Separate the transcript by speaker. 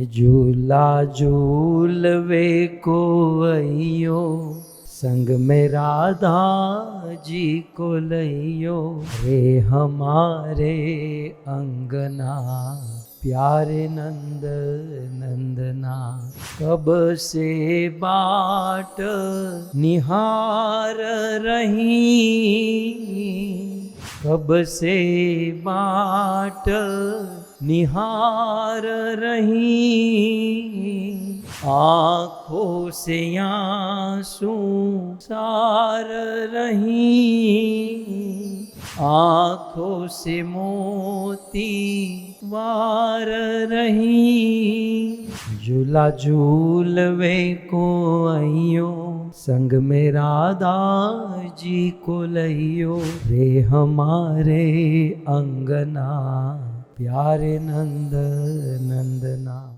Speaker 1: झूला झूलवे को अइयो, संग में राधा जी को लइयो। रे हमारे अंगना प्यारे नंद नंदना। कब से बाट निहार रही, कब से बाट निहार रही। आँखों से आंसू सार रही, आँखों से मोती वार रही। झूला झूलवे को अइयो, संग में राधा जी को लइयो। रे हमारे अंगना प्यारे नंद नंदना।